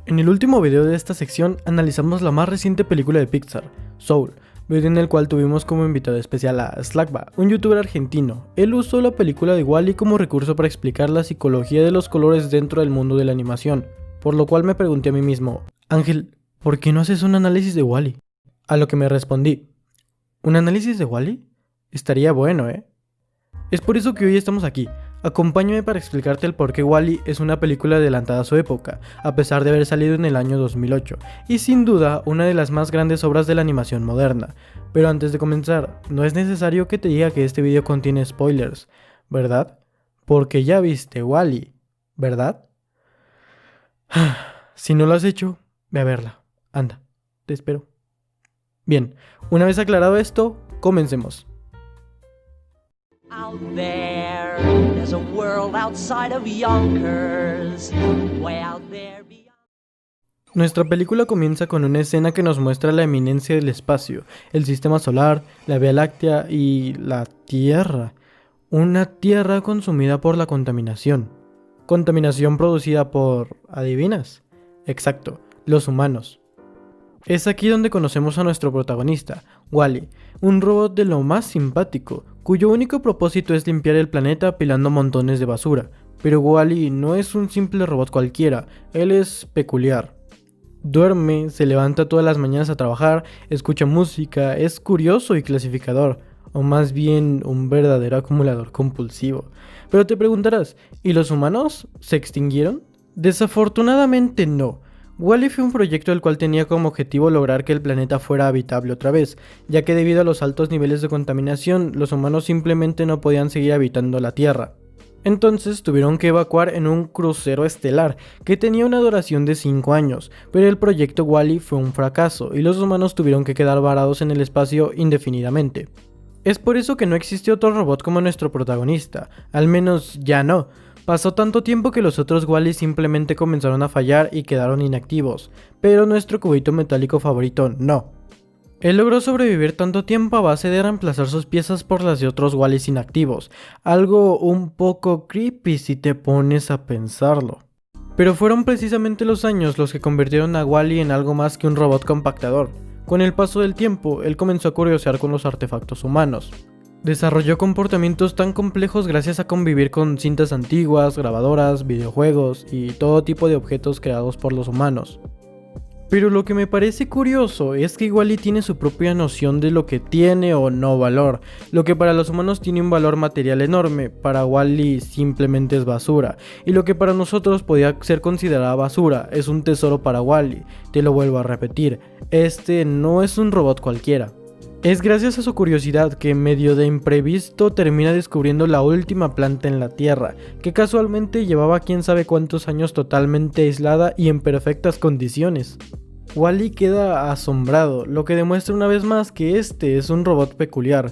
En el último video de esta sección analizamos la más reciente película de Pixar, Soul, video en el cual tuvimos como invitado especial a Slackba, un youtuber argentino. Él usó la película de WALL-E como recurso para explicar la psicología de los colores dentro del mundo de la animación, por lo cual me pregunté a mí mismo, Ángel, ¿por qué no haces un análisis de WALL-E? A lo que me respondí, ¿un análisis de WALL-E? Estaría bueno, ¿eh? Es por eso que hoy estamos aquí. Acompáñame para explicarte el por qué WALL-E es una película adelantada a su época, a pesar de haber salido en el año 2008, y sin duda una de las más grandes obras de la animación moderna. Pero antes de comenzar, no es necesario que te diga que este video contiene spoilers, ¿verdad? Porque ya viste WALL-E, ¿verdad? Si no lo has hecho, ve a verla. Anda, te espero. Bien, una vez aclarado esto, comencemos. Out there's a world outside of Yonkers, way out there beyond. Nuestra película comienza con una escena que nos muestra la eminencia del espacio, el sistema solar, la Vía Láctea y la Tierra. Una Tierra consumida por la contaminación. Contaminación producida por... ¿adivinas? Exacto, los humanos. Es aquí donde conocemos a nuestro protagonista, WALL-E, un robot de lo más simpático, cuyo único propósito es limpiar el planeta apilando montones de basura. Pero WALL-E no es un simple robot cualquiera, él es peculiar. Duerme, se levanta todas las mañanas a trabajar, escucha música, es curioso y clasificador, o más bien un verdadero acumulador compulsivo. Pero te preguntarás, ¿y los humanos se extinguieron? Desafortunadamente no. WALL-E fue un proyecto el cual tenía como objetivo lograr que el planeta fuera habitable otra vez, ya que debido a los altos niveles de contaminación, los humanos simplemente no podían seguir habitando la Tierra. Entonces tuvieron que evacuar en un crucero estelar, que tenía una duración de 5 años, pero el proyecto WALL-E fue un fracaso, y los humanos tuvieron que quedar varados en el espacio indefinidamente. Es por eso que no existe otro robot como nuestro protagonista, al menos ya no. Pasó tanto tiempo que los otros WALL-E simplemente comenzaron a fallar y quedaron inactivos, pero nuestro cubito metálico favorito no. Él logró sobrevivir tanto tiempo a base de reemplazar sus piezas por las de otros WALL-Es inactivos, algo un poco creepy si te pones a pensarlo. Pero fueron precisamente los años los que convirtieron a WALL-E en algo más que un robot compactador. Con el paso del tiempo, él comenzó a curiosear con los artefactos humanos. Desarrolló comportamientos tan complejos gracias a convivir con cintas antiguas, grabadoras, videojuegos y todo tipo de objetos creados por los humanos. Pero lo que me parece curioso es que WALL-E tiene su propia noción de lo que tiene o no valor. Lo que para los humanos tiene un valor material enorme, para WALL-E simplemente es basura. Y lo que para nosotros podía ser considerada basura es un tesoro para WALL-E. Te lo vuelvo a repetir, este no es un robot cualquiera. Es gracias a su curiosidad que en medio de imprevisto termina descubriendo la última planta en la Tierra, que casualmente llevaba quién sabe cuántos años totalmente aislada y en perfectas condiciones. WALL-E queda asombrado, lo que demuestra una vez más que este es un robot peculiar.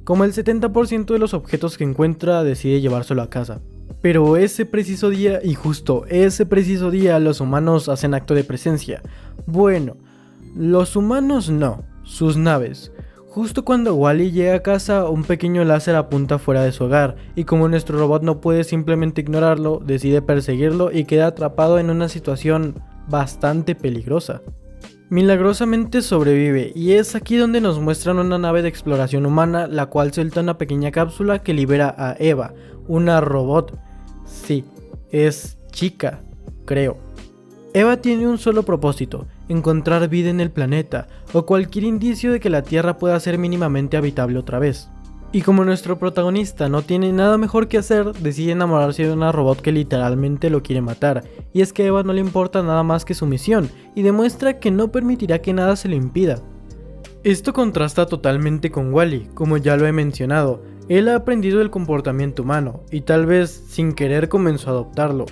Como el 70% de los objetos que encuentra decide llevárselo a casa. Pero ese preciso día, y justo ese preciso día, los humanos hacen acto de presencia. Bueno, los humanos no, sus naves. Justo cuando WALL-E llega a casa, un pequeño láser apunta fuera de su hogar, y como nuestro robot no puede simplemente ignorarlo, decide perseguirlo y queda atrapado en una situación bastante peligrosa. Milagrosamente sobrevive, y es aquí donde nos muestran una nave de exploración humana, la cual suelta una pequeña cápsula que libera a Eva, una robot. Sí, es chica, creo. Eva tiene un solo propósito, encontrar vida en el planeta, o cualquier indicio de que la Tierra pueda ser mínimamente habitable otra vez. Y como nuestro protagonista no tiene nada mejor que hacer, decide enamorarse de una robot que literalmente lo quiere matar, y es que a Eva no le importa nada más que su misión, y demuestra que no permitirá que nada se lo impida. Esto contrasta totalmente con WALL-E, como ya lo he mencionado. Él ha aprendido el comportamiento humano, y tal vez sin querer comenzó a adoptarlo.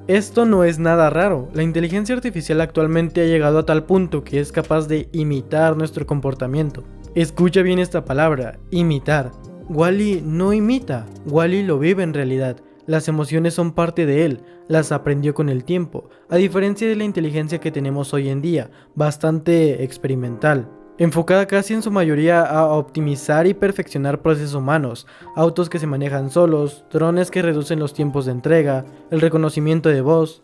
Esto no es nada raro, la inteligencia artificial actualmente ha llegado a tal punto que es capaz de imitar nuestro comportamiento. Escucha bien esta palabra, imitar. WALL-E no imita, WALL-E lo vive en realidad. Las emociones son parte de él, las aprendió con el tiempo, a diferencia de la inteligencia que tenemos hoy en día, bastante experimental. Enfocada casi en su mayoría a optimizar y perfeccionar procesos humanos, autos que se manejan solos, drones que reducen los tiempos de entrega, el reconocimiento de voz.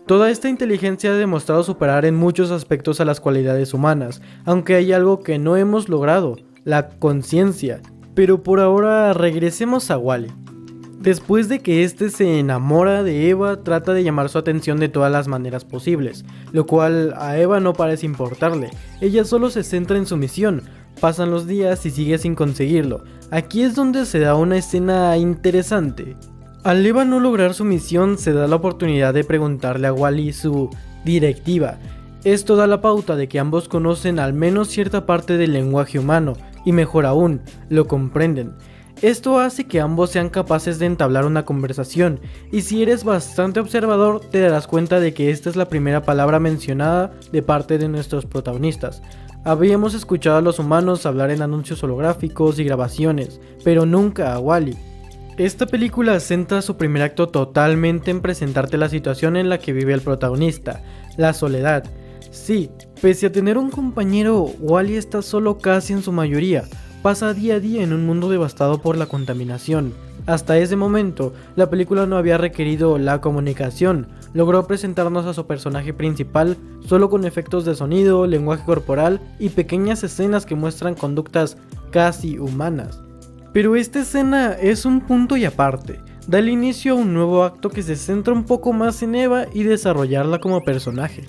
Toda esta inteligencia ha demostrado superar en muchos aspectos a las cualidades humanas, aunque hay algo que no hemos logrado, la conciencia. Pero por ahora regresemos a Wall-E. Después de que este se enamora de Eva, trata de llamar su atención de todas las maneras posibles, lo cual a Eva no parece importarle. Ella solo se centra en su misión. Pasan los días y sigue sin conseguirlo. Aquí es donde se da una escena interesante. Al Eva no lograr su misión, se da la oportunidad de preguntarle a Wall-E su directiva. Esto da la pauta de que ambos conocen al menos cierta parte del lenguaje humano, y mejor aún, lo comprenden. Esto hace que ambos sean capaces de entablar una conversación, y si eres bastante observador te darás cuenta de que esta es la primera palabra mencionada de parte de nuestros protagonistas. Habíamos escuchado a los humanos hablar en anuncios holográficos y grabaciones, pero nunca a Wall-E. Esta película centra su primer acto totalmente en presentarte la situación en la que vive el protagonista, la soledad. Sí, pese a tener un compañero, Wall-E está solo casi en su mayoría. Pasa día a día en un mundo devastado por la contaminación. Hasta ese momento, la película no había requerido la comunicación. Logró presentarnos a su personaje principal solo con efectos de sonido, lenguaje corporal y pequeñas escenas que muestran conductas casi humanas. Pero esta escena es un punto y aparte. Da el inicio a un nuevo acto que se centra un poco más en Eva y desarrollarla como personaje.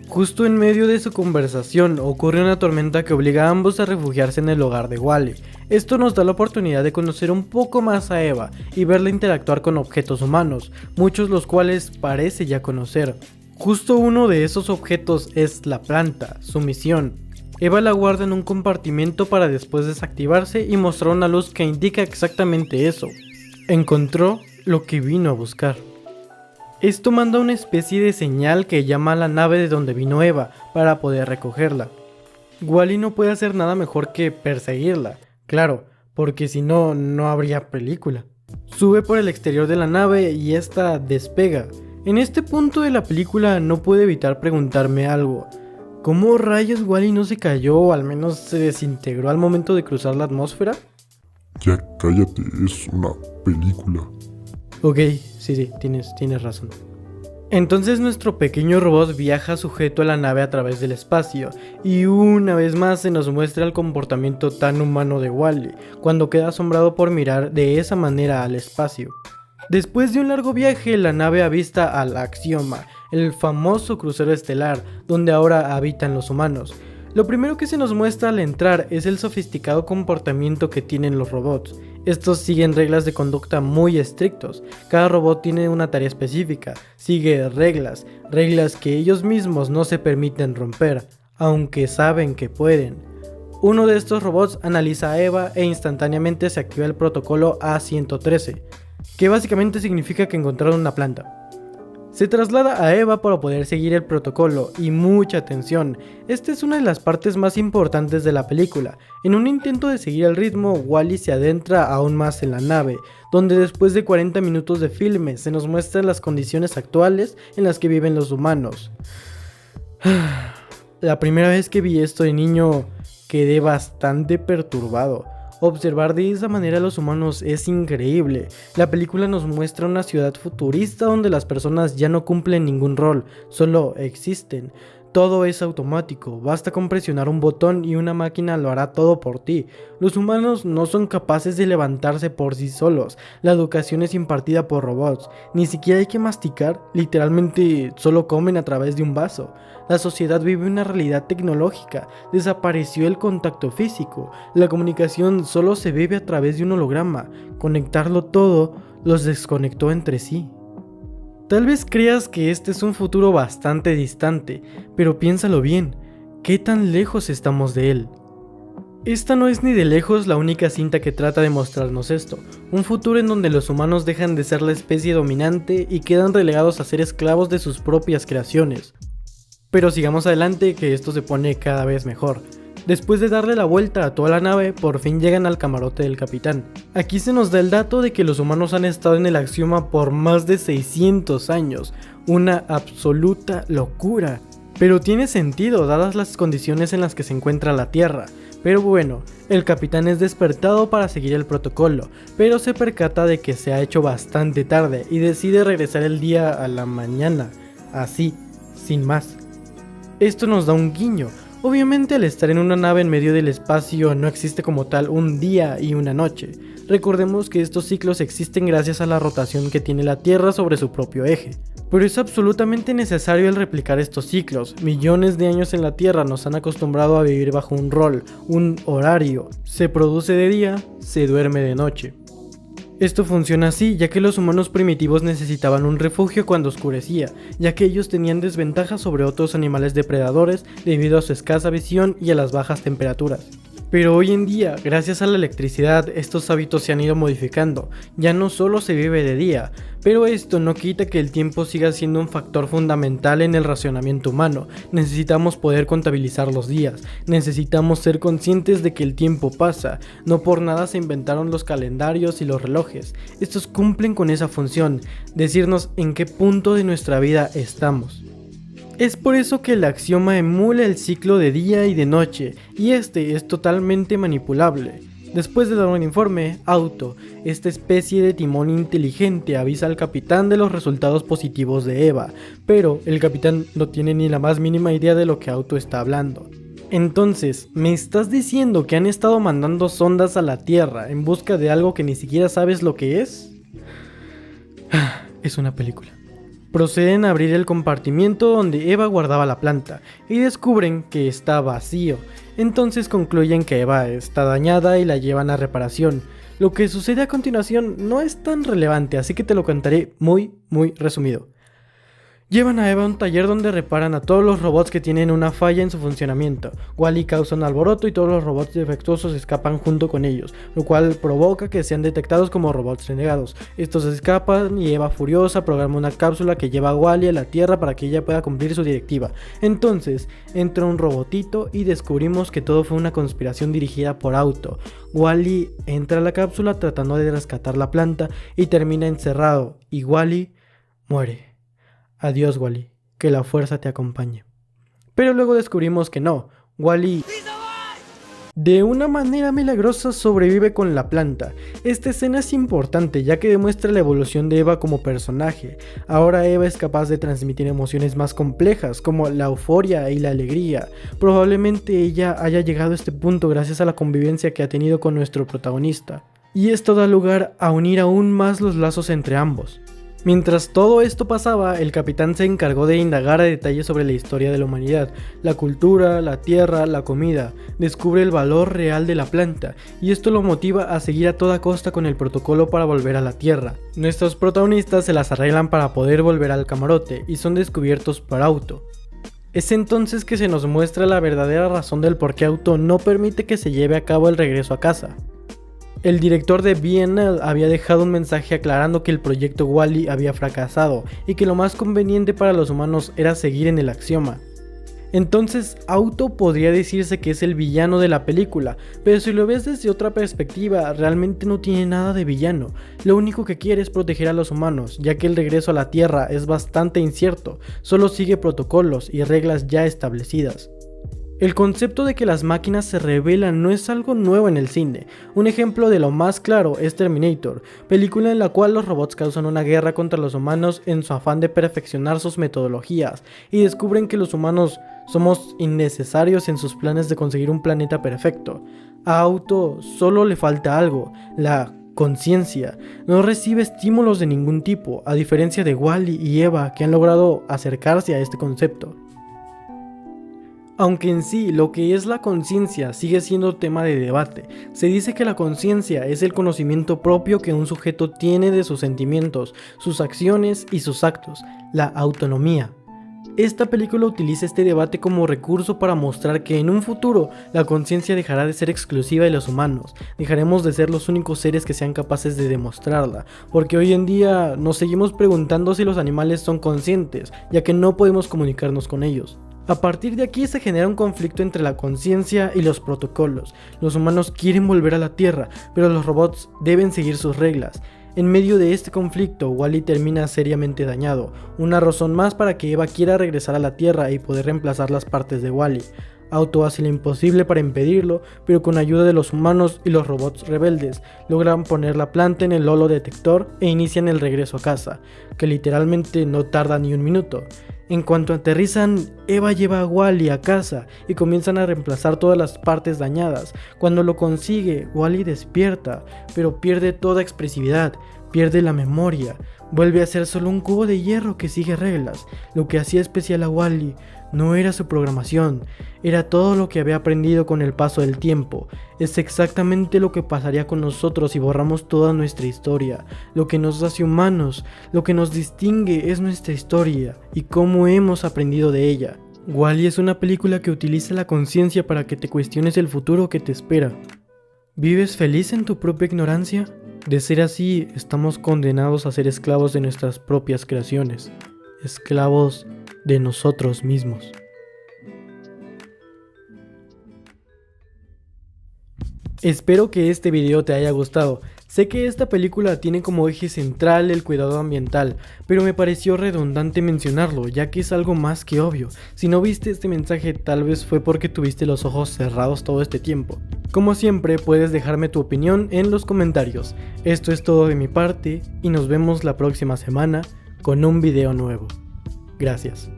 Justo en medio de su conversación ocurre una tormenta que obliga a ambos a refugiarse en el hogar de Wall-E. Esto nos da la oportunidad de conocer un poco más a Eva y verla interactuar con objetos humanos, muchos los cuales parece ya conocer. Justo uno de esos objetos es la planta, su misión. Eva la guarda en un compartimento para después desactivarse y mostrar una luz que indica exactamente eso. Encontró lo que vino a buscar. Esto manda una especie de señal que llama a la nave de donde vino Eva para poder recogerla. Wall-E no puede hacer nada mejor que perseguirla, claro, porque si no, no habría película. Sube por el exterior de la nave y esta despega. En este punto de la película no puedo evitar preguntarme algo. ¿Cómo rayos Wall-E no se cayó o al menos se desintegró al momento de cruzar la atmósfera? Ya cállate, es una película. Ok, sí, tienes razón. Entonces nuestro pequeño robot viaja sujeto a la nave a través del espacio, y una vez más se nos muestra el comportamiento tan humano de Wall-E, cuando queda asombrado por mirar de esa manera al espacio. Después de un largo viaje, la nave avista al Axioma, el famoso crucero estelar, donde ahora habitan los humanos. Lo primero que se nos muestra al entrar es el sofisticado comportamiento que tienen los robots. Estos siguen reglas de conducta muy estrictos. Cada robot tiene una tarea específica, sigue reglas que ellos mismos no se permiten romper, aunque saben que pueden. Uno de estos robots analiza a Eva e instantáneamente se activa el protocolo A113, que básicamente significa que encontraron una planta. Se traslada a Eva para poder seguir el protocolo, y mucha atención, esta es una de las partes más importantes de la película. En un intento de seguir el ritmo, Wall-E se adentra aún más en la nave, donde después de 40 minutos de filme se nos muestran las condiciones actuales en las que viven los humanos. La primera vez que vi esto de niño quedé bastante perturbado. Observar de esa manera a los humanos es increíble. La película nos muestra una ciudad futurista donde las personas ya no cumplen ningún rol, solo existen. Todo es automático, basta con presionar un botón y una máquina lo hará todo por ti. Los humanos no son capaces de levantarse por sí solos, la educación es impartida por robots, ni siquiera hay que masticar, literalmente solo comen a través de un vaso. La sociedad vive una realidad tecnológica, desapareció el contacto físico, la comunicación solo se vive a través de un holograma, conectarlo todo los desconectó entre sí. Tal vez creas que este es un futuro bastante distante, pero piénsalo bien, ¿qué tan lejos estamos de él? Esta no es ni de lejos la única cinta que trata de mostrarnos esto, un futuro en donde los humanos dejan de ser la especie dominante y quedan relegados a ser esclavos de sus propias creaciones. Pero sigamos adelante que esto se pone cada vez mejor. Después de darle la vuelta a toda la nave, por fin llegan al camarote del capitán. Aquí se nos da el dato de que los humanos han estado en el Axioma por más de 600 años, una absoluta locura. Pero tiene sentido dadas las condiciones en las que se encuentra la Tierra. Pero bueno, el capitán es despertado para seguir el protocolo, pero se percata de que se ha hecho bastante tarde y decide regresar el día a la mañana. así, sin más. Esto nos da un guiño. Obviamente al estar en una nave en medio del espacio no existe como tal un día y una noche. Recordemos que estos ciclos existen gracias a la rotación que tiene la Tierra sobre su propio eje. Pero es absolutamente necesario el replicar estos ciclos. Millones de años en la Tierra nos han acostumbrado a vivir bajo un rol, un horario. Se produce de día, se duerme de noche. Esto funciona así, ya que los humanos primitivos necesitaban un refugio cuando oscurecía, ya que ellos tenían desventajas sobre otros animales depredadores debido a su escasa visión y a las bajas temperaturas. Pero hoy en día, gracias a la electricidad, estos hábitos se han ido modificando. Ya no solo se vive de día, pero esto no quita que el tiempo siga siendo un factor fundamental en el racionamiento humano. Necesitamos poder contabilizar los días, necesitamos ser conscientes de que el tiempo pasa. No por nada se inventaron los calendarios y los relojes. Estos cumplen con esa función, decirnos en qué punto de nuestra vida estamos. Es por eso que el axioma emula el ciclo de día y de noche, y este es totalmente manipulable. Después de dar un informe, Auto, esta especie de timón inteligente, avisa al capitán de los resultados positivos de Eva, pero el capitán no tiene ni la más mínima idea de lo que Auto está hablando. Entonces, ¿me estás diciendo que han estado mandando sondas a la Tierra en busca de algo que ni siquiera sabes lo que es? Es una película. Proceden a abrir el compartimiento donde Eva guardaba la planta y descubren que está vacío. Entonces concluyen que Eva está dañada y la llevan a reparación. Lo que sucede a continuación no es tan relevante, así que te lo contaré muy resumido. Llevan a Eva a un taller donde reparan a todos los robots que tienen una falla en su funcionamiento. Wall-E causa un alboroto y todos los robots defectuosos escapan junto con ellos, lo cual provoca que sean detectados como robots renegados. Estos escapan y Eva, furiosa, programa una cápsula que lleva a Wall-E a la Tierra para que ella pueda cumplir su directiva. Entonces entra un robotito y descubrimos que todo fue una conspiración dirigida por Auto. Wall-E entra a la cápsula tratando de rescatar la planta y termina encerrado, y Wall-E muere. Adiós, Wall-E, que la fuerza te acompañe. Pero luego descubrimos que no, Wall-E de una manera milagrosa sobrevive con la planta. Esta escena es importante ya que demuestra la evolución de Eva como personaje. Ahora Eva es capaz de transmitir emociones más complejas como la euforia y la alegría. Probablemente ella haya llegado a este punto gracias a la convivencia que ha tenido con nuestro protagonista. Y esto da lugar a unir aún más los lazos entre ambos. Mientras todo esto pasaba, el capitán se encargó de indagar a detalle sobre la historia de la humanidad, la cultura, la tierra, la comida. Descubre el valor real de la planta, y esto lo motiva a seguir a toda costa con el protocolo para volver a la Tierra. Nuestros protagonistas se las arreglan para poder volver al camarote, y son descubiertos por Auto. Es entonces que se nos muestra la verdadera razón del por qué Auto no permite que se lleve a cabo el regreso a casa. El director de BNL había dejado un mensaje aclarando que el proyecto Wall-E había fracasado y que lo más conveniente para los humanos era seguir en el axioma. Entonces Auto podría decirse que es el villano de la película, pero si lo ves desde otra perspectiva, realmente no tiene nada de villano. Lo único que quiere es proteger a los humanos, ya que el regreso a la Tierra es bastante incierto, solo sigue protocolos y reglas ya establecidas. El concepto de que las máquinas se rebelan no es algo nuevo en el cine. Un ejemplo de lo más claro es Terminator, película en la cual los robots causan una guerra contra los humanos en su afán de perfeccionar sus metodologías y descubren que los humanos somos innecesarios en sus planes de conseguir un planeta perfecto. A Auto solo le falta algo, la conciencia. No recibe estímulos de ningún tipo, a diferencia de Wall-E y Eva que han logrado acercarse a este concepto. Aunque en sí lo que es la conciencia sigue siendo tema de debate, se dice que la conciencia es el conocimiento propio que un sujeto tiene de sus sentimientos, sus acciones y sus actos, la autonomía. Esta película utiliza este debate como recurso para mostrar que en un futuro la conciencia dejará de ser exclusiva de los humanos, dejaremos de ser los únicos seres que sean capaces de demostrarla, porque hoy en día nos seguimos preguntando si los animales son conscientes, ya que no podemos comunicarnos con ellos. A partir de aquí se genera un conflicto entre la conciencia y los protocolos. Los humanos quieren volver a la Tierra, pero los robots deben seguir sus reglas. En medio de este conflicto, Wall-E termina seriamente dañado, una razón más para que Eva quiera regresar a la Tierra y poder reemplazar las partes de Wall-E. Auto hace lo imposible para impedirlo, pero con ayuda de los humanos y los robots rebeldes, logran poner la planta en el holo detector e inician el regreso a casa, que literalmente no tarda ni un minuto. En cuanto aterrizan, Eva lleva a Wall-E a casa y comienzan a reemplazar todas las partes dañadas. Cuando lo consigue, Wall-E despierta, pero pierde toda expresividad, pierde la memoria, vuelve a ser solo un cubo de hierro que sigue reglas. Lo que hacía especial a Wall-E no era su programación, era todo lo que había aprendido con el paso del tiempo. Es exactamente lo que pasaría con nosotros si borramos toda nuestra historia. Lo que nos hace humanos, lo que nos distingue es nuestra historia y cómo hemos aprendido de ella. Wall-E es una película que utiliza la conciencia para que te cuestiones el futuro que te espera. ¿Vives feliz en tu propia ignorancia? De ser así, estamos condenados a ser esclavos de nuestras propias creaciones, esclavos de nosotros mismos. Espero que este video te haya gustado. Sé que esta película tiene como eje central el cuidado ambiental, pero me pareció redundante mencionarlo, ya que es algo más que obvio. Si no viste este mensaje, tal vez fue porque tuviste los ojos cerrados todo este tiempo. Como siempre, puedes dejarme tu opinión en los comentarios. Esto es todo de mi parte y nos vemos la próxima semana con un video nuevo. Gracias.